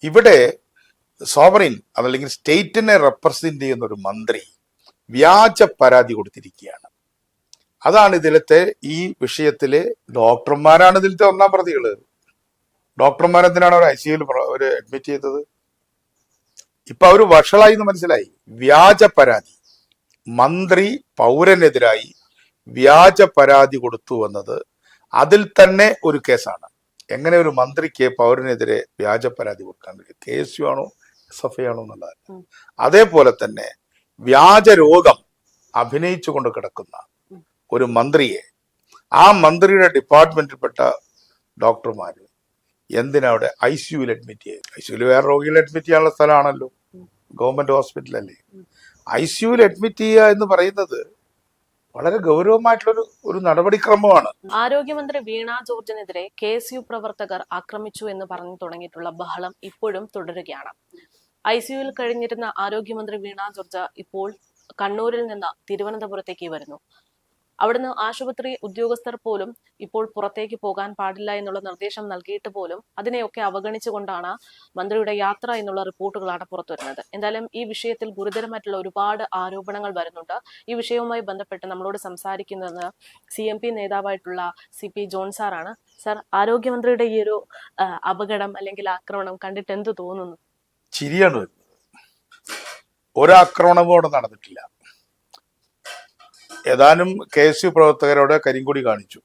ഇവിടെ സോവറിൻ അതല്ലെങ്കിൽ സ്റ്റേറ്റിനെ റെപ്രസെന്റ് ചെയ്യുന്ന ഒരു മന്ത്രി വ്യാജ പരാതി കൊടുത്തിരിക്കുകയാണ്. അതാണ് ഇതിലത്തെ ഈ വിഷയത്തില് ഡോക്ടർമാരാണ് ഇതിലത്തെ ഒന്നാം പ്രതികള്. ഡോക്ടർമാരെന്തിനാണ് അവർ ICUയിൽ അവര് അഡ്മിറ്റ് ചെയ്തത്? ഇപ്പൊ അവര് വഷളായി എന്ന് മനസ്സിലായി. വ്യാജ പരാതി, മന്ത്രി പൗരനെതിരായി വ്യാജ പരാതി കൊടുത്തു എന്നത് അതിൽ തന്നെ ഒരു കേസാണ്. എങ്ങനെ ഒരു മന്ത്രിക്ക് പൗരനെതിരെ വ്യാജ പരാതി കൊടുക്കാൻ കഴിയും? KSU ആണോ SFI ആണോ എന്നുള്ളതല്ല. അതേപോലെ തന്നെ വ്യാജ രോഗം അഭിനയിച്ചുകൊണ്ട് കിടക്കുന്ന ഒരു മന്ത്രിയെ ആ മന്ത്രിയുടെ ഡിപ്പാർട്ട്മെന്റിൽപ്പെട്ട ഡോക്ടർമാര് എന്തിനാ അവിടെ ICUയിൽ അഡ്മിറ്റ് ചെയ്യുക? ICUയിൽ വേറെ രോഗികളെ അഡ്മിറ്റ് ചെയ്യാനുള്ള സ്ഥലമാണല്ലോ, ഗവൺമെന്റ് ഹോസ്പിറ്റലല്ലേ. ICUയിൽ അഡ്മിറ്റ് ചെയ്യുക എന്ന് പറയുന്നത് വളരെ ഗൗരവമായിട്ടുള്ള ഒരു നടപടിക്രമമാണ്. ആരോഗ്യമന്ത്രി വീണ ജോർജിനെതിരെ KSU പ്രവർത്തകർ ആക്രമിച്ചു എന്ന് പറഞ്ഞു തുടങ്ങിയിട്ടുള്ള ബഹളം ഇപ്പോഴും തുടരുകയാണ്. ICUയിൽ കഴിഞ്ഞിരുന്ന ആരോഗ്യമന്ത്രി വീണ ജോർജ് ഇപ്പോൾ കണ്ണൂരിൽ നിന്ന് തിരുവനന്തപുരത്തേക്ക് വരുന്നു. അവിടുന്ന് ആശുപത്രി ഉദ്യോഗസ്ഥർ പോലും ഇപ്പോൾ പുറത്തേക്ക് പോകാൻ പാടില്ല എന്നുള്ള നിർദ്ദേശം നൽകിയിട്ട് പോലും അതിനെയൊക്കെ അവഗണിച്ചുകൊണ്ടാണ് മന്ത്രിയുടെ യാത്ര എന്നുള്ള റിപ്പോർട്ടുകളാണ് പുറത്തുവരുന്നത്. എന്തായാലും ഈ വിഷയത്തിൽ ഗുരുതരമായിട്ടുള്ള ഒരുപാട് ആരോപണങ്ങൾ വരുന്നുണ്ട്. ഈ വിഷയവുമായി ബന്ധപ്പെട്ട് നമ്മളോട് സംസാരിക്കുന്നത് CMP നേതാവായിട്ടുള്ള CP ജോൺ സാറാണ്. സാർ, ആരോഗ്യമന്ത്രിയുടെ ഈ ഒരു അപകടം അല്ലെങ്കിൽ ആക്രമണം കണ്ടിട്ട് എന്ത് തോന്നുന്നു? ചിരിയാണ് വരുന്നത്. ഒരാക്രമണവും അവിടെ നടന്നിട്ടില്ല. ഏതാനും KSU പ്രവർത്തകരോട് കരിങ്കൊടി കാണിച്ചു.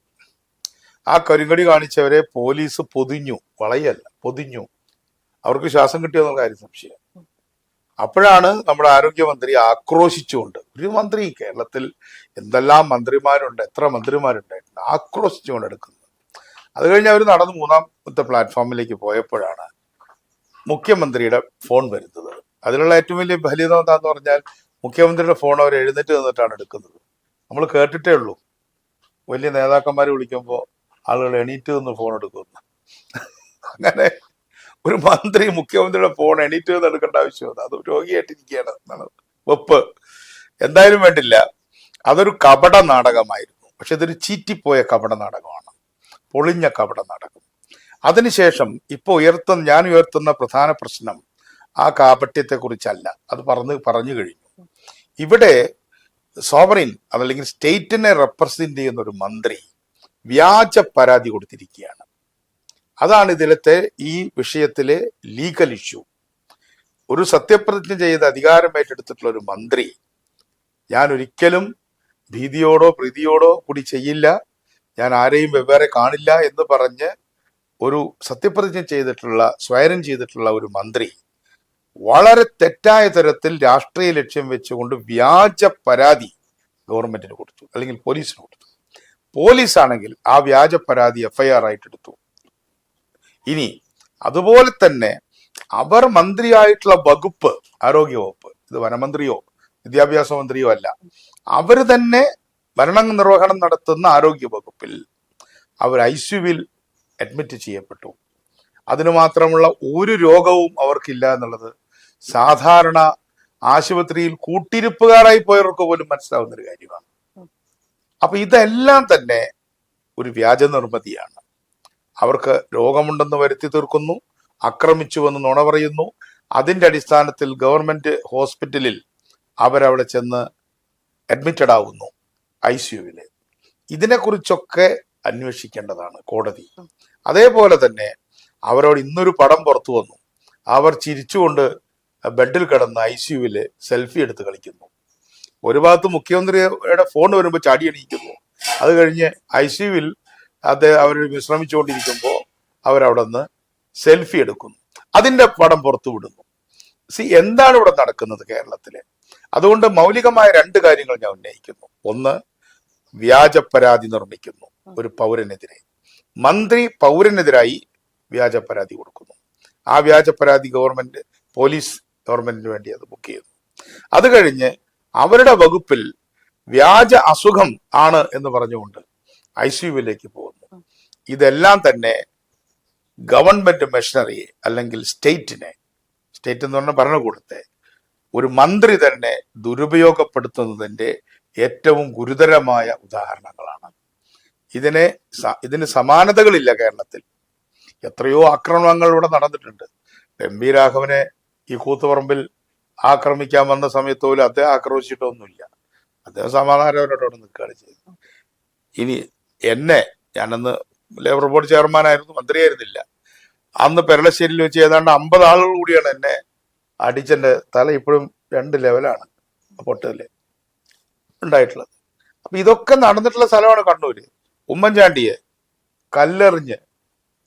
ആ കരിങ്കൊടി കാണിച്ചവരെ പോലീസ് പൊതിഞ്ഞു, വളയല്ല പൊതിഞ്ഞു. അവർക്ക് ശ്വാസം കിട്ടിയെന്നുള്ള കാര്യം സംശയം. അപ്പോഴാണ് നമ്മുടെ ആരോഗ്യമന്ത്രി ആക്രോശിച്ചുകൊണ്ട്, ഒരു മന്ത്രി, കേരളത്തിൽ എന്തെല്ലാം മന്ത്രിമാരുണ്ട്, എത്ര മന്ത്രിമാരുണ്ടായിട്ടുണ്ട്, ആക്രോശിച്ചുകൊണ്ട് എടുക്കുന്നത്. അത് കഴിഞ്ഞ് അവർ നടന്ന് മൂന്നാമത്തെ പ്ലാറ്റ്ഫോമിലേക്ക് പോയപ്പോഴാണ് മുഖ്യമന്ത്രിയുടെ ഫോൺ വരുന്നത്. അതിലുള്ള ഏറ്റവും വലിയ ഫലിതം എന്താന്ന് പറഞ്ഞാൽ മുഖ്യമന്ത്രിയുടെ ഫോൺ അവർ എഴുന്നേറ്റ് നിന്നിട്ടാണ് എടുക്കുന്നത്. നമ്മൾ കേട്ടിട്ടേ ഉള്ളൂ, വലിയ നേതാക്കന്മാരെ വിളിക്കുമ്പോൾ ആളുകൾ എണീറ്റ് നിന്ന് ഫോൺ എടുക്കുന്നു. അങ്ങനെ ഒരു മന്ത്രി മുഖ്യമന്ത്രിയുടെ ഫോൺ എണീറ്റ് നിന്ന് എടുക്കേണ്ട ആവശ്യമാണ്. അത് രോഗിയായിട്ടിരിക്കുകയാണ് എന്നാണ് വെപ്പ്. എന്തായാലും വേണ്ടില്ല, അതൊരു കപട നാടകമായിരുന്നു. പക്ഷെ ഇതൊരു ചീറ്റിപ്പോയ കപട നാടകമാണ്, പൊളിഞ്ഞ കപട നാടകം. അതിനുശേഷം ഇപ്പൊ ഞാൻ ഉയർത്തുന്ന പ്രധാന പ്രശ്നം ആ കാപട്യത്തെ കുറിച്ചല്ല, അത് പറഞ്ഞു കഴിഞ്ഞു. ഇവിടെ സോവറിൻ അതല്ലെങ്കിൽ സ്റ്റേറ്റിനെ റെപ്രസെന്റ് ചെയ്യുന്ന ഒരു മന്ത്രി വ്യാജ പരാതി കൊടുത്തിരിക്കുകയാണ്. അതാണ് ഇതിലത്തെ ഈ വിഷയത്തിലെ ലീഗൽ ഇഷ്യൂ. ഒരു സത്യപ്രതിജ്ഞ ചെയ്ത് അധികാരം ഏറ്റെടുത്തിട്ടുള്ള ഒരു മന്ത്രി, ഞാൻ ഒരിക്കലും ഭീതിയോടോ പ്രീതിയോടോ കൂടി ചെയ്യില്ല, ഞാൻ ആരെയും വെവ്വേറെ കാണില്ല എന്ന് പറഞ്ഞ് ഒരു സത്യപ്രതിജ്ഞ ചെയ്തിട്ടുള്ള, സ്വയം ചെയ്തിട്ടുള്ള ഒരു മന്ത്രി വളരെ തെറ്റായ തരത്തിൽ രാഷ്ട്രീയ ലക്ഷ്യം വെച്ചുകൊണ്ട് വ്യാജ പരാതി ഗവൺമെന്റിന് കൊടുത്തു, അല്ലെങ്കിൽ പോലീസിന് കൊടുത്തു. പോലീസാണെങ്കിൽ ആ വ്യാജ പരാതി FIR ആയിട്ട് എടുത്തു. ഇനി അതുപോലെ തന്നെ അവർ മന്ത്രിയായിട്ടുള്ള വകുപ്പ്, ആരോഗ്യ വകുപ്പ്, ഇത് വനമന്ത്രിയോ വിദ്യാഭ്യാസ മന്ത്രിയോ അല്ല, അവര് തന്നെ ഭരണ നിർവഹണം നടത്തുന്ന ആരോഗ്യ വകുപ്പിൽ അവർ ICUവിൽ അഡ്മിറ്റ് ചെയ്യപ്പെട്ടു. അതിനു മാത്രമുള്ള ഒരു രോഗവും അവർക്കില്ല എന്നുള്ളത് സാധാരണ ആശുപത്രിയിൽ കൂട്ടിരിപ്പുകാരായി പോയവർക്ക് പോലും മനസ്സിലാവുന്ന ഒരു കാര്യമാണ്. അപ്പൊ ഇതെല്ലാം തന്നെ ഒരു വ്യാജ നിർമ്മിതിയാണ്. അവർക്ക് രോഗമുണ്ടെന്ന് വരുത്തി തീർക്കുന്നു, ആക്രമിച്ചുവെന്ന് നുണ പറയുന്നു. അതിന്റെ അടിസ്ഥാനത്തിൽ ഗവൺമെന്റ് ഹോസ്പിറ്റലിൽ അവരവിടെ ചെന്ന് അഡ്മിറ്റഡ് ആവുന്നു, ICUവില്. ഇതിനെക്കുറിച്ചൊക്കെ അന്വേഷിക്കേണ്ടതാണ് കോടതി. അതേപോലെ തന്നെ അവരോട് ഇന്നൊരു പടം പുറത്തു വന്നു, അവർ ചിരിച്ചുകൊണ്ട് ബെഡിൽ കിടന്ന് ICUവില് സെൽഫി എടുത്ത് കളിക്കുന്നു. ഒരു ഭാഗത്ത് മുഖ്യമന്ത്രിയുടെ ഫോൺ വരുമ്പോൾ ചാടി എണീക്കുന്നു. അത് കഴിഞ്ഞ് ICUവിൽ അവർ വിശ്രമിച്ചുകൊണ്ടിരിക്കുമ്പോൾ അവരവിടെ നിന്ന് സെൽഫി എടുക്കുന്നു, അതിന്റെ പടം പുറത്തു വിടുന്നു. എന്താണ് ഇവിടെ നടക്കുന്നത് കേരളത്തില്? അതുകൊണ്ട് മൗലികമായ രണ്ട് കാര്യങ്ങൾ ഞാൻ ഉന്നയിക്കുന്നു. ഒന്ന്, വ്യാജ പരാതി നിർമ്മിക്കുന്നു ഒരു പൗരനെതിരെ. മന്ത്രി പൗരനെതിരായി വ്യാജ പരാതി കൊടുക്കുന്നു. ആ വ്യാജ പരാതി പോലീസ് ഗവൺമെന്റിന് വേണ്ടി അത് ബുക്ക് ചെയ്യുന്നു. അത് കഴിഞ്ഞ് അവരുടെ വകുപ്പിൽ വ്യാജ അസുഖം ആണ് എന്ന് പറഞ്ഞുകൊണ്ട് ICUവിലേക്ക് പോകുന്നു. ഇതെല്ലാം തന്നെ ഗവൺമെന്റ് മെഷീനറിയെ അല്ലെങ്കിൽ സ്റ്റേറ്റ് എന്ന് പറഞ്ഞ ഭരണകൂടത്തെ ഒരു മന്ത്രി തന്നെ ദുരുപയോഗപ്പെടുത്തുന്നതിന്റെ ഏറ്റവും ഗുരുതരമായ ഉദാഹരണങ്ങളാണ്. ഇതിന് സമാനതകളില്ല കേരളത്തിൽ. എത്രയോ ആക്രമണങ്ങൾ ഇവിടെ നടന്നിട്ടുണ്ട്. എം വി രാഘവനെ ഈ കൂത്തുപറമ്പിൽ ആക്രമിക്കാൻ വന്ന സമയത്ത് പോലും അദ്ദേഹം ആക്രമിച്ചിട്ടൊന്നുമില്ല. അദ്ദേഹം സമാധാനപരമായിട്ട് നിൽക്കുകയാണ് ചെയ്തത്. ഇനി എന്നെ, ഞാനന്ന് ലേബർ ബോർഡ് ചെയർമാനായിരുന്നു, മന്ത്രിയായിരുന്നില്ല. അന്ന് പെരളശ്ശേരിയിൽ വെച്ച് ഏതാണ്ട് 50 ആളുകൾ കൂടിയാണ് എന്നെ അടിച്ചെന്റെ തല ഇപ്പോഴും 2 ലെവലാണ് പൊട്ടല് ഉണ്ടായിട്ടുള്ളത്. അപ്പൊ ഇതൊക്കെ നടന്നിട്ടുള്ള സ്ഥലമാണ് കണ്ണൂര്. ഉമ്മൻചാണ്ടിയെ കല്ലെറിഞ്ഞ്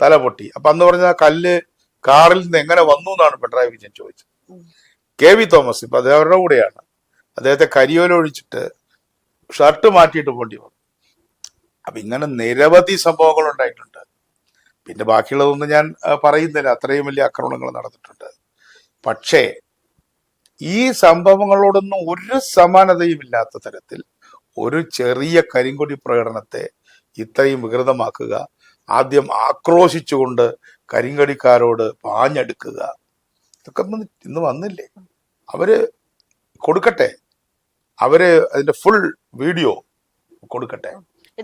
തല പൊട്ടി. അപ്പൊ അന്ന് പറഞ്ഞ കല്ല് കാറിൽ നിന്ന് എങ്ങനെ വന്നു എന്നാണ് പിണറായി വിജയൻ ചോദിച്ചത്. കെ വി തോമസ് ഇപ്പൊ അദ്ദേഹം അവരുടെ കൂടെയാണ്. അദ്ദേഹത്തെ കരിയോല ഒഴിച്ചിട്ട് ഷർട്ട് മാറ്റിയിട്ട് പോണ്ടി വന്നു. അപ്പൊ ഇങ്ങനെ നിരവധി സംഭവങ്ങൾ ഉണ്ടായിട്ടുണ്ട്. പിന്നെ ബാക്കിയുള്ളതൊന്നും ഞാൻ പറയുന്നില്ല, അത്രയും വലിയ ആക്രമണങ്ങൾ നടന്നിട്ടുണ്ട്. പക്ഷേ ഈ സംഭവങ്ങളോടൊന്നും ഒരു സമാനതയും ഇല്ലാത്ത തരത്തിൽ ഒരു ചെറിയ കരിങ്കൊടി പ്രകടനത്തെ ഇത്രയും വികൃതമാക്കുക, ആദ്യം ആക്രോശിച്ചുകൊണ്ട് കരിങ്കടിക്കാരോട് പാഞ്ഞെടുക്കുക, ഇതൊക്കെ ഇന്ന് വന്നില്ലേ? അവര് കൊടുക്കട്ടെ, അവര് അതിന്റെ ഫുൾ വീഡിയോ കൊടുക്കട്ടെ.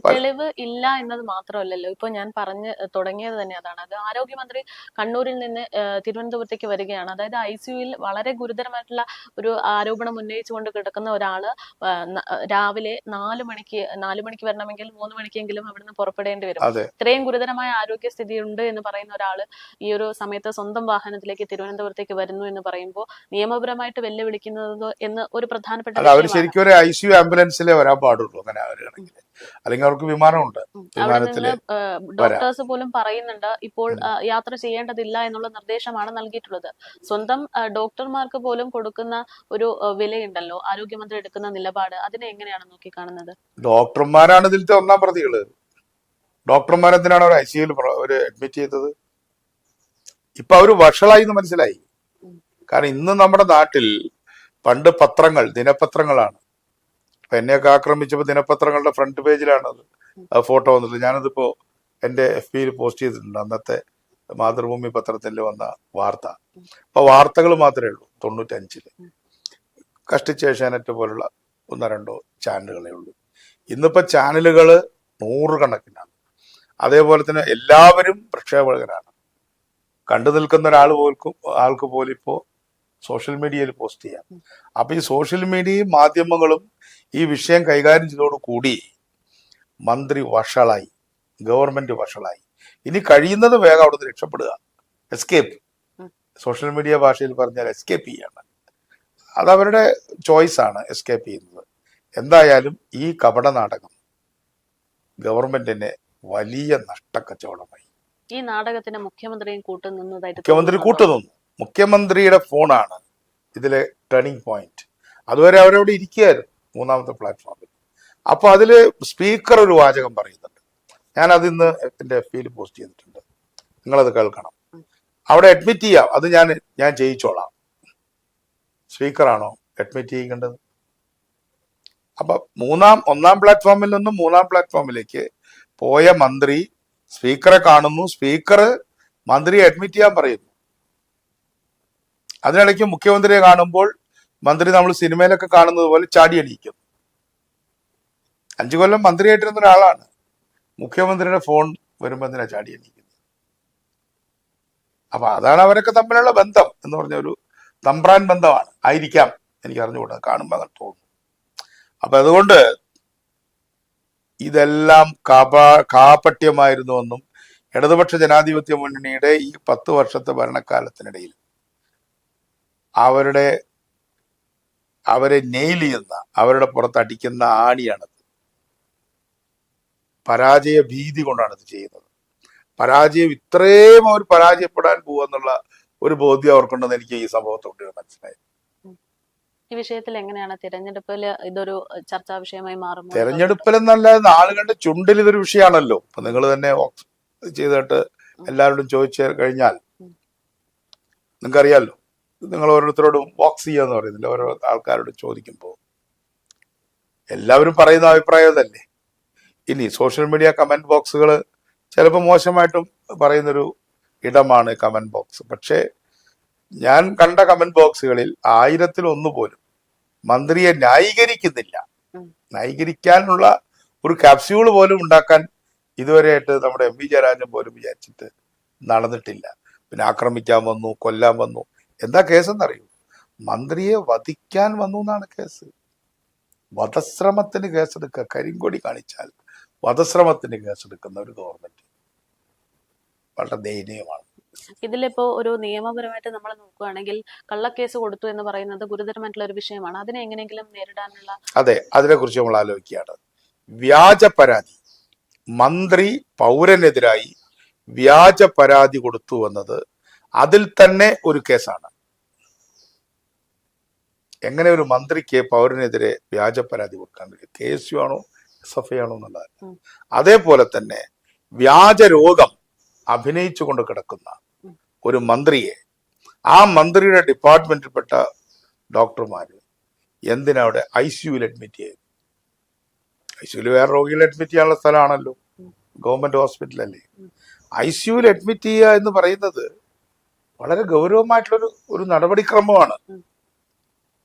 തെളിവ് ഇല്ല എന്നത് മാത്രമല്ലല്ലോ, ഇപ്പൊ ഞാൻ പറഞ്ഞു തുടങ്ങിയത് തന്നെ അതാണ്. അത് ആരോഗ്യമന്ത്രി കണ്ണൂരിൽ നിന്ന് തിരുവനന്തപുരത്തേക്ക് വരികയാണ്. അതായത് ICUയിൽ വളരെ ഗുരുതരമായിട്ടുള്ള ഒരു ആരോപണം ഉന്നയിച്ചുകൊണ്ട് കിടക്കുന്ന ഒരാള് രാവിലെ 4 മണിക്ക് വരണമെങ്കിൽ 3 മണിക്കെങ്കിലും അവിടുന്ന് പുറപ്പെടേണ്ടി വരും. ഇത്രയും ഗുരുതരമായ ആരോഗ്യസ്ഥിതി ഉണ്ട് എന്ന് പറയുന്ന ഒരാള് ഈ ഒരു സമയത്ത് സ്വന്തം വാഹനത്തിലേക്ക് തിരുവനന്തപുരത്തേക്ക് വരുന്നു എന്ന് പറയുമ്പോൾ നിയമപരമായിട്ട് വെല്ലുവിളിക്കുന്നത് എന്ന് ഒരു പ്രധാനപ്പെട്ട ശരിക്കും ഒരു ICU ആംബുലൻസിലെ വരാൻ പാടുള്ളൂ അങ്ങനെ വരികയാണെങ്കിൽ. അല്ലെങ്കിൽ അവർക്ക് വിമാനമുണ്ട്, വിമാനത്തില് ഡോക്ടേഴ്സ് പോലും പറയുന്നുണ്ട് ഇപ്പോൾ യാത്ര ചെയ്യേണ്ടതില്ല എന്നുള്ള നിർദ്ദേശമാണ് നൽകിയിട്ടുള്ളത്. സ്വന്തം ഡോക്ടർമാർക്ക് പോലും കൊടുക്കുന്ന ഒരു വിലയുണ്ടല്ലോ ആരോഗ്യമന്ത്രി എടുക്കുന്ന നിലപാട്, അതിനെ എങ്ങനെയാണ് നോക്കിക്കാണുന്നത്? ഡോക്ടർമാരാണ് ഇതിലത്തെ ഒന്നാം പ്രതികള്. ഡോക്ടർമാരെന്തിനാണ് ഒരു ICUയിൽ ഒരു അഡ്മിറ്റ് ചെയ്തത്? ഇപ്പൊ അവര് വഷളായി എന്ന് മനസ്സിലായി. കാരണം ഇന്ന് നമ്മുടെ നാട്ടിൽ പണ്ട് പത്രങ്ങൾ, ദിനപത്രങ്ങളാണ്. അപ്പൊ എന്നെയൊക്കെ ആക്രമിച്ചപ്പോ ദിനപത്രങ്ങളുടെ ഫ്രണ്ട് പേജിലാണ് അത് ഫോട്ടോ വന്നത്. ഞാനതിപ്പോ എന്റെ FB-യിൽ പോസ്റ്റ് ചെയ്തിട്ടുണ്ട്, അന്നത്തെ മാതൃഭൂമി പത്രത്തിൽ വന്ന വാർത്ത. അപ്പൊ വാർത്തകൾ മാത്രമേ ഉള്ളൂ 95-ല്. കഷ്ടിച്ച് ഏഷ്യാനെറ്റ് പോലുള്ള 1-2 ചാനലുകളേ ഉള്ളൂ. ഇന്നിപ്പോ ചാനലുകള് 100 കണക്കിനാണ്. അതേപോലെ തന്നെ എല്ലാവരും പ്രക്ഷേപകരാണ്. കണ്ടു നിൽക്കുന്ന ആൾക്ക് പോലും ഇപ്പോ സോഷ്യൽ മീഡിയയിൽ പോസ്റ്റ് ചെയ്യാം. അപ്പൊ ഈ സോഷ്യൽ മീഡിയയും മാധ്യമങ്ങളും ഈ വിഷയം കൈകാര്യം ചെയ്തതോടുകൂടി മന്ത്രി വഷളായി, ഗവൺമെന്റ് വഷളായി. ഇനി കഴിയുന്നത് വേഗം അവിടുന്ന് രക്ഷപ്പെടുക, എസ്കേപ്പ്. സോഷ്യൽ മീഡിയ ഭാഷയിൽ പറഞ്ഞാൽ എസ്കേപ്പ് ചെയ്യാണ്. അതവരുടെ ചോയ്സാണ്, എസ്കേപ്പ് ചെയ്യുന്നത്. എന്തായാലും ഈ കപട നാടകം ഗവൺമെന്റിന് വലിയ നഷ്ടക്കച്ചവടമായി. ഈ നാടകത്തിന് മുഖ്യമന്ത്രിയും മുഖ്യമന്ത്രി കൂട്ടുനിന്നു. മുഖ്യമന്ത്രിയുടെ ഫോണാണ് ഇതിലെ ടേണിംഗ് പോയിന്റ്. അതുവരെ അവരവിടെ ഇരിക്കുകയായിരുന്നു 3ാമത്തെ പ്ലാറ്റ്ഫോമിൽ. അപ്പൊ അതില് സ്പീക്കർ ഒരു വാചകം പറയുന്നുണ്ട്. ഞാൻ അത് ഇന്ന് എന്റെ FB-യിൽ പോസ്റ്റ് ചെയ്തിട്ടുണ്ട്, നിങ്ങളത് കേൾക്കണം. അവിടെ അഡ്മിറ്റ് ചെയ്യാം, അത് ഞാൻ ചെയ്യിച്ചോളാം. സ്പീക്കറാണോ അഡ്മിറ്റ് ചെയ്യേണ്ടത്? അപ്പൊ 1ാം പ്ലാറ്റ്ഫോമിൽ നിന്നും 3ാം പ്ലാറ്റ്ഫോമിലേക്ക് പോയ മന്ത്രി സ്പീക്കറെ കാണുന്നു, സ്പീക്കർ മന്ത്രിയെ അഡ്മിറ്റ് ചെയ്യാൻ പറയുന്നു. അതിനിടയ്ക്ക് മുഖ്യമന്ത്രിയെ കാണുമ്പോൾ മന്ത്രി നമ്മൾ സിനിമയിലൊക്കെ കാണുന്നത് പോലെ ചാടി അടിക്കും. 5 കൊല്ലം മന്ത്രിയായിട്ടിരുന്ന ഒരാളാണ്. മുഖ്യമന്ത്രിയുടെ ഫോൺ വരുമ്പോൾ എന്തിനാ ചാടി അടിക്കുന്നത്? അപ്പൊ അതാണ് അവരൊക്കെ തമ്മിലുള്ള ബന്ധം എന്ന് പറഞ്ഞ ഒരു തമ്പ്രാൻ ബന്ധമാണ്. ആയിരിക്കാം, എനിക്ക് അറിഞ്ഞുകൂടാ, കാണുമ്പോൾ അങ്ങനെ തോന്നുന്നു. അപ്പൊ അതുകൊണ്ട് ഇതെല്ലാം കാപട്യമായിരുന്നുവെന്നും ഇടതുപക്ഷ ജനാധിപത്യ മുന്നണിയുടെ ഈ 10 വർഷത്തെ ഭരണകാലത്തിനിടയിൽ അവരെ നെയിൽ ചെയ്യുന്ന, അവരുടെ പുറത്ത് അടിക്കുന്ന ആണിയാണത്. പരാജയ ഭീതി കൊണ്ടാണ് ഇത് ചെയ്യുന്നത്. ഇത്രയും അവർ പരാജയപ്പെടാൻ പോവെന്നുള്ള ഒരു ബോധ്യം അവർക്കുണ്ടെന്ന് എനിക്ക് ഈ സംഭവത്തോട് മനസ്സിലായി. ഈ വിഷയത്തിൽ എങ്ങനെയാണ് തെരഞ്ഞെടുപ്പിൽ ഇതൊരു ചർച്ചാ വിഷയമായി മാറുന്നത്? തെരഞ്ഞെടുപ്പിലെന്നല്ല, ആളുകളുടെ ചുണ്ടിൽ ഇതൊരു വിഷയമാണല്ലോ. അപ്പൊ നിങ്ങൾ തന്നെ ചെയ്തിട്ട് എല്ലാവരോടും ചോദിച്ചു കഴിഞ്ഞാൽ നിങ്ങൾക്കറിയാമല്ലോ. നിങ്ങൾ ഓരോരുത്തരോടും ബോക്സ് ചെയ്യാന്ന് പറയുന്നില്ല, ഓരോ ആൾക്കാരോട് ചോദിക്കുമ്പോൾ എല്ലാവരും പറയുന്ന അഭിപ്രായം അതല്ലേ. ഇനി സോഷ്യൽ മീഡിയ കമന്റ് ബോക്സുകൾ ചിലപ്പോൾ മോശമായിട്ടും പറയുന്നൊരു ഇടമാണ് കമന്റ് ബോക്സ്. പക്ഷേ ഞാൻ കണ്ട കമന്റ് ബോക്സുകളിൽ 1000-1 പോലും മന്ത്രിയെ ന്യായീകരിക്കുന്നില്ല. ന്യായീകരിക്കാനുള്ള ഒരു ക്യാപ്സ്യൂൾ പോലും ഉണ്ടാക്കാൻ ഇതുവരെയായിട്ട് നമ്മുടെ MV ജയരാജൻ പോലും വിചാരിച്ചിട്ട് നടന്നിട്ടില്ല. പിന്നെ ആക്രമിക്കാൻ വന്നു, കൊല്ലാൻ വന്നു. എന്താ കേസെന്നറിയൂ? മന്ത്രിയെ വധിക്കാൻ വന്നു എന്നാണ് കേസ്. വധശ്രമത്തിന് കേസെടുക്കുക. കരിങ്കൊടി കാണിച്ചാൽ വധശ്രമത്തിന് കേസെടുക്കുന്ന ഒരു ഗവൺമെന്റ് വളരെ ദയനീയമാണ്. ഇതിലിപ്പോ ഒരു നിയമപരമായിട്ട് നമ്മൾ നോക്കുകയാണെങ്കിൽ കള്ളക്കേസ് കൊടുത്തു എന്ന് പറയുന്നത് ഗുരുതരമായിട്ടുള്ള ഒരു വിഷയമാണ്. അതിനെ എങ്ങനെയെങ്കിലും നേരിടാനുള്ള അതെ, അതിനെക്കുറിച്ച് നമ്മൾ ആലോചിക്കുകയാണ്. വ്യാജ പരാതി, മന്ത്രി പൗരനെതിരായി വ്യാജ പരാതി കൊടുത്തു എന്നത് അതിൽ തന്നെ ഒരു കേസാണ്. എങ്ങനെ ഒരു മന്ത്രിക്ക് പൗരനെതിരെ വ്യാജ പരാതി കൊടുക്കാൻ കഴിയും? KSU ആണോ SFI ആണോ എന്നുള്ളതല്ല. അതേപോലെ തന്നെ വ്യാജ രോഗം അഭിനയിച്ചുകൊണ്ട് കിടക്കുന്ന ഒരു മന്ത്രിയെ, ആ മന്ത്രിയുടെ ഡിപ്പാർട്ട്മെന്റിൽപ്പെട്ട ഡോക്ടർമാര് എന്തിനാ അവിടെ ICUവിൽ അഡ്മിറ്റ് ചെയ്തു? ICUവിൽ വേറെ രോഗികളെ അഡ്മിറ്റ് ചെയ്യാനുള്ള സ്ഥലമാണല്ലോ, ഗവൺമെന്റ് ഹോസ്പിറ്റലല്ലേ. ICUവിൽ അഡ്മിറ്റ് ചെയ്യുക എന്ന് പറയുന്നത് വളരെ ഗൗരവമായിട്ടുള്ളൊരു നടപടിക്രമമാണ്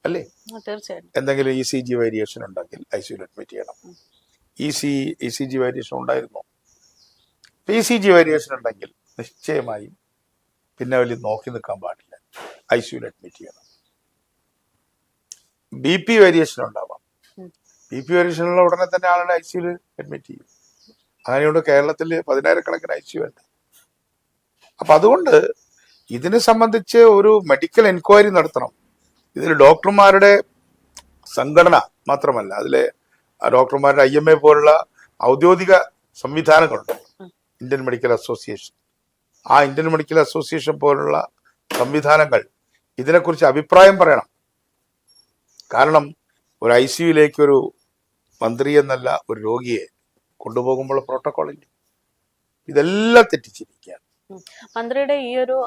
അല്ലേ? തീർച്ചയായിട്ടും. എന്തെങ്കിലും ECG വേരിയേഷൻ ഉണ്ടെങ്കിൽ ICUവിൽ അഡ്മിറ്റ് ചെയ്യണം. ECG വേരിയേഷൻ ഉണ്ടായിരുന്നു. ECG വേരിയേഷൻ ഉണ്ടെങ്കിൽ നിശ്ചയമായും പിന്നെ വലിയ നോക്കി നിൽക്കാൻ പാടില്ല, ICUവിൽ അഡ്മിറ്റ് ചെയ്യണം. BP വേരിയേഷൻ ഉണ്ടാവാം. BP വേരിയേഷനുള്ള ഉടനെ തന്നെ ആളുടെ ICUവിൽ അഡ്മിറ്റ് ചെയ്യും. അങ്ങനെയുണ്ട് കേരളത്തിൽ 10,000-കണക്കിന് ICU ഉണ്ട്. അപ്പൊ അതുകൊണ്ട് ഇതിനെ സംബന്ധിച്ച് ഒരു മെഡിക്കൽ എൻക്വയറി നടത്തണം. ഇതിൽ ഡോക്ടർമാരുടെ സംഘടന മാത്രമല്ല, അതിലെ ഡോക്ടർമാരുടെ IMA പോലുള്ള ഔദ്യോഗിക സംവിധാനങ്ങളുണ്ട്. ഇന്ത്യൻ മെഡിക്കൽ അസോസിയേഷൻ, ആ ഇന്ത്യൻ മെഡിക്കൽ അസോസിയേഷൻ പോലുള്ള സംവിധാനങ്ങൾ ഇതിനെക്കുറിച്ച് അഭിപ്രായം പറയണം. കാരണം ഒരു ICUവിലേക്ക് ഒരു മന്ത്രി എന്നല്ല ഒരു രോഗിയെ കൊണ്ടുപോകുമ്പോൾ പ്രോട്ടോകോളില്ല. ഇതെല്ലാം തെറ്റിച്ചിരിക്കുകയാണ്. മന്ത്രിയുടെ ഈ ഒരു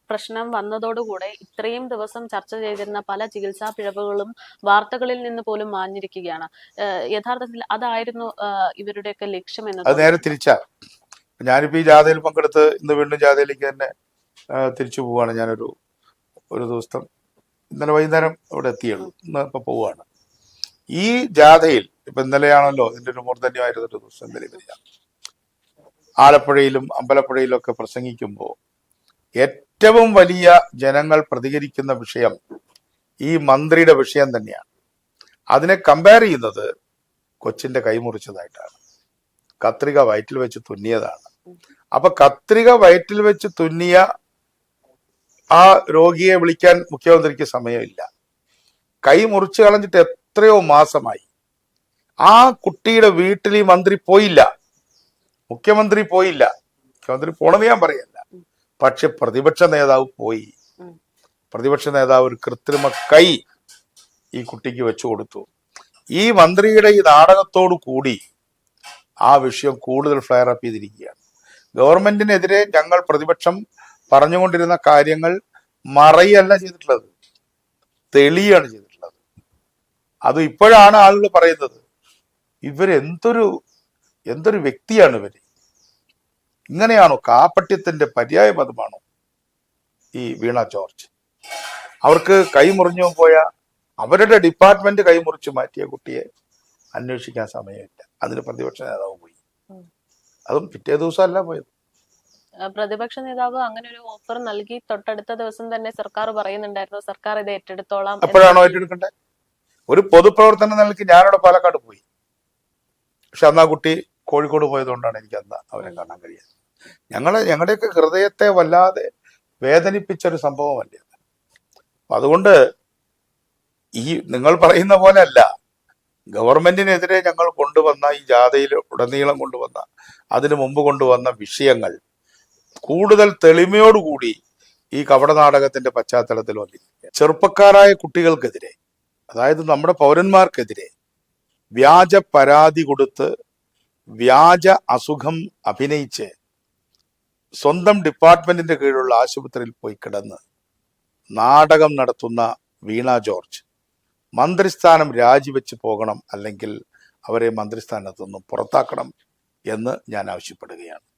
പ്രശ്നം വന്നതോടുകൂടെ ഇത്രയും ദിവസം ചർച്ച ചെയ്തിരുന്ന പല ചികിത്സാ പിഴവുകളും വാർത്തകളിൽ നിന്ന് പോലും മാഞ്ഞിരിക്കുകയാണ്. യഥാർത്ഥത്തിൽ അതായിരുന്നു ഇവരുടെയൊക്കെ ലക്ഷ്യം എന്ന്. അത് നേരെ തിരിച്ചാ. ഞാനിപ്പോ ഈ ജാഥയിൽ പങ്കെടുത്ത് ഇന്ന് വീണ്ടും ജാഥയിലേക്ക് തന്നെ തിരിച്ചു പോവാണ്. ഒരു ദിവസം ഇന്നലെ വൈകുന്നേരം ഇവിടെ എത്തിയുള്ളൂ. ഇന്ന് ഇപ്പൊ പോവാണ്. ഈ ജാഥയിൽ ഇപ്പൊ ഇന്നലെയാണല്ലോ ഇതിന്റെ ഒരു മൂർധന്യമായിരുന്നൊരു ദിവസം. ഇന്നലെ വരിക ആലപ്പുഴയിലും അമ്പലപ്പുഴയിലും ഒക്കെ പ്രസംഗിക്കുമ്പോൾ ഏറ്റവും വലിയ ജനങ്ങൾ പ്രതികരിക്കുന്ന വിഷയം ഈ മന്ത്രിയുടെ വിഷയം തന്നെയാണ്. അതിനെ കമ്പയർ ചെയ്യുന്നത് കൊച്ചിന്റെ കൈമുറിച്ചതായിട്ടാണ്. കത്രിക വയറ്റിൽ വെച്ച് തുന്നിയതാണ്. അപ്പൊ കത്രിക വയറ്റിൽ വെച്ച് തുന്നിയ ആ രോഗിയെ വിളിക്കാൻ മുഖ്യമന്ത്രിക്ക് സമയമില്ല. കൈ മുറിച്ചു കളഞ്ഞിട്ട് എത്രയോ മാസമായി. ആ കുട്ടിയുടെ വീട്ടിൽ ഈ മന്ത്രി പോയില്ല, മുഖ്യമന്ത്രി പോയില്ല. മുഖ്യമന്ത്രി പോണെന്ന് ഞാൻ പറയല്ല, പക്ഷെ പ്രതിപക്ഷ നേതാവ് പോയി. പ്രതിപക്ഷ നേതാവ് ഒരു കൃത്രിമ കൈ ഈ കുട്ടിക്ക് വെച്ചു കൊടുത്തു. ഈ മന്ത്രിയുടെ ഈ നാടകത്തോടു കൂടി ആ വിഷയം കൂടുതൽ ഫ്ലെയർ അപ്പ് ചെയ്തിരിക്കുകയാണ്. ഗവൺമെന്റിനെതിരെ ഞങ്ങൾ പ്രതിപക്ഷം പറഞ്ഞുകൊണ്ടിരുന്ന കാര്യങ്ങൾ മറയല്ല ചെയ്തിട്ടുള്ളത്, തെളിയാണ് ചെയ്തിട്ടുള്ളത്. അത് ഇപ്പോഴാണ് ആളുകൾ പറയുന്നത് എന്തൊരു വ്യക്തിയാണ് ഇവര്. ഇങ്ങനെയാണോ? കാപ്പട്യത്തിന്റെ പര്യായ പദമാണോ ഈ വീണ ജോർജ്? അവർക്ക് കൈമുറിഞ്ഞു പോയ അവരുടെ ഡിപ്പാർട്ട്മെന്റ് കൈമുറിച്ച് മാറ്റിയ കുട്ടിയെ അന്വേഷിക്കാൻ സമയമില്ല. അതിന് പ്രതിപക്ഷ നേതാവ് പോയി. അതും പിറ്റേ ദിവസം അല്ല പോയത്. പ്രതിപക്ഷ നേതാവ് അങ്ങനെ ഒരു ഓഫർ നൽകി തൊട്ടടുത്ത ദിവസം തന്നെ സർക്കാർ പറയുന്നുണ്ടായിരുന്നു സർക്കാർ ഇത് ഏറ്റെടുത്തോളാം. അപ്പോഴാണോ ഏറ്റെടുക്കണ്ടേ? ഒരു പൊതുപ്രവർത്തന നിലയ്ക്ക് ഞാനവിടെ പാലക്കാട് പോയി. പക്ഷെ അന്ന് ആ കുട്ടി കോഴിക്കോട് പോയതുകൊണ്ടാണ് എനിക്ക് അന്ന് അവരെ കാണാൻ കഴിയുന്നത്. ഞങ്ങളുടെയൊക്കെ ഹൃദയത്തെ വല്ലാതെ വേദനിപ്പിച്ചൊരു സംഭവമല്ലേ. അതുകൊണ്ട് ഈ നിങ്ങൾ പറയുന്ന പോലെ അല്ല, ഗവൺമെന്റിനെതിരെ ഞങ്ങൾ കൊണ്ടുവന്ന ഈ ജാഥയിൽ ഉടനീളം കൊണ്ടുവന്ന, അതിനു മുമ്പ് കൊണ്ടുവന്ന വിഷയങ്ങൾ കൂടുതൽ തെളിമയോടുകൂടി ഈ കപടനാടകത്തിന്റെ പശ്ചാത്തലത്തിൽ വന്നിരിക്കുക. ചെറുപ്പക്കാരായ കുട്ടികൾക്കെതിരെ, അതായത് നമ്മുടെ പൗരന്മാർക്കെതിരെ വ്യാജ പരാതി കൊടുത്ത് വ്യാജ അസുഖം അഭിനയിച്ച് സ്വന്തം ഡിപ്പാർട്ട്മെന്റിന്റെ കീഴിലുള്ള ആശുപത്രിയിൽ പോയി കിടന്ന് നാടകം നടത്തുന്ന വീണ ജോർജ് മന്ത്രിസ്ഥാനം രാജിവെച്ച് പോകണം, അല്ലെങ്കിൽ അവരെ മന്ത്രിസ്ഥാനത്തു നിന്നും പുറത്താക്കണം എന്ന് ഞാൻ ആവശ്യപ്പെടുകയാണ്.